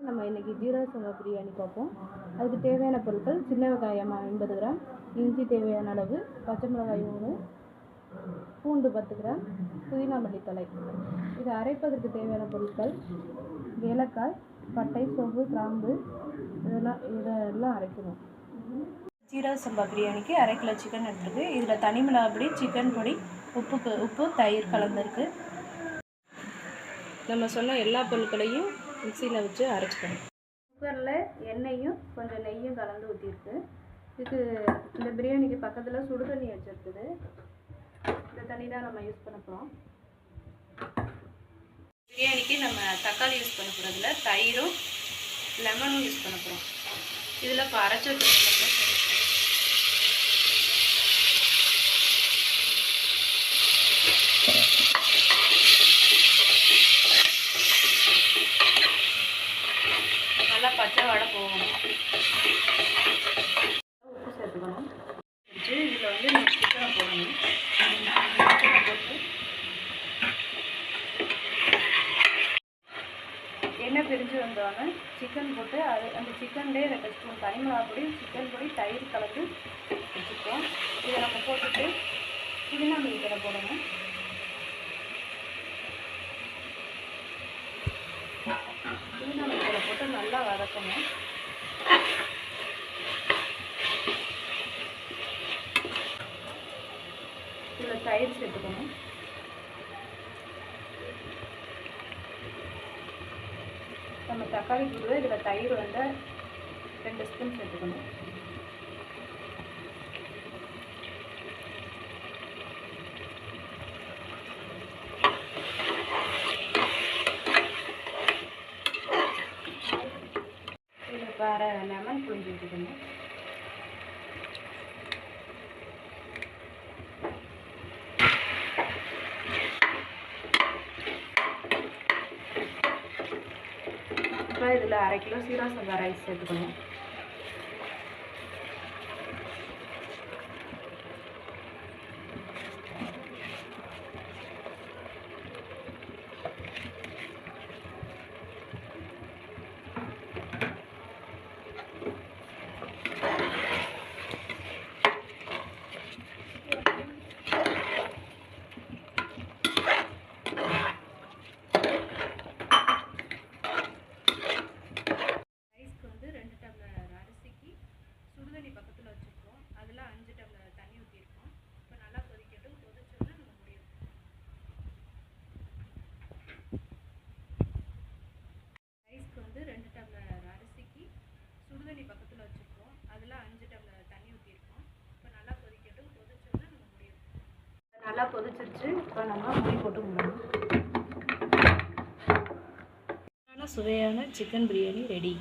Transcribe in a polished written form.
நம்ம இன்றைக்கி ஜீரக சம்பா பிரியாணி பார்ப்போம். அதுக்கு தேவையான பொருட்கள்: சின்ன வெங்காயம் 50 கிராம், இஞ்சி தேவையான அளவு, பச்சை மிளகாய் 3, பூண்டு 10 கிராம், புதினா மல்லித்தழை. இதை அரைப்பதற்கு தேவையான பொருட்கள்: ஏலக்காய், பட்டை, சோம்பு, கிராம்பு, இதெல்லாம் அரைக்கணும். ஜீரக சம்பா பிரியாணிக்கு 1/2 கிலோ சிக்கன் எடுத்துருக்கு. இதில் தனி மிளகாய் பொடி, சிக்கன் பொடி, உப்பு, தயிர் கலந்துருக்கு. நம்ம சொன்ன எல்லா பொருட்களையும் மிக்சியில் வச்சு அரைச்சிக்கணும். குக்கரில் எண்ணெயும் கொஞ்சம் நெய்யும் கலந்து ஊற்றிருக்கு. இதுக்கு இந்த பிரியாணிக்கு பக்கத்தில் சுடு தண்ணி வச்சுருக்குது. இந்த தண்ணி தான் நம்ம யூஸ் பண்ண போகிறோம். பிரியாணிக்கு நம்ம தக்காளி யூஸ் பண்ண போகிறதில்ல, தயிரும் லெமனும் யூஸ் பண்ண போகிறோம். இதில் இப்போ அரைச்சி வச்சுருக்கோம். நல்லா பச்சை வடை போகணும். உப்பு சேர்த்துக்கணும். இதில் வந்து நம்ம சிக்கனை போடணும். சிக்கனை போட்டு எண்ணெய் பிரிஞ்சு வந்தோடனே சிக்கன் போட்டு அந்த சிக்கன்லேயே 2 ஸ்பூன் தனி மிளகாய் பொடி, சிக்கன் பொடி, தயிர் கலந்து வச்சுப்போம். இதை நம்ம போட்டுட்டு புதினா மல்லித்தழை போடணும். புதினா மல்லித்தழை போட்டு நல்லா வதக்கணும். இதில் தயிர் சேர்த்துக்கணும். நம்ம தக்காளி கூடுவே இதில் தயிர் வந்து 2 ஸ்பூன் சேர்த்துக்கணும். இதில் வேறு லெமன் புழிஞ்சு வச்சுக்கணும். இப்போ இதில் 1/2 கிலோ சீரக சம்பா ரைஸ் சேர்த்துக்கணும். பக்கத்தில் வச்சுருக்கோம். அதில் 5 டம்ளர் தண்ணி ஊற்றிருக்கோம். இப்போ நல்லா கொதிக்கட்டும். கொதிச்சோன்னா நம்ம முடியும். ரைஸ்க்கு வந்து 2 டம்ளர் அரிசிக்கு சுடுதண்ணி பக்கத்தில் வச்சுருக்கோம். அதில் 5 டம்ளர் தண்ணி ஊற்றிருக்கோம். இப்போ நல்லா கொதிக்கட்டும். கொதிச்சோன்னா நம்ம முடியும். நல்லா கொதிச்சிருச்சு. இப்போ நம்ம மூடி போட்டு முடியும். சுவையான சிக்கன் பிரியாணி ரெடி.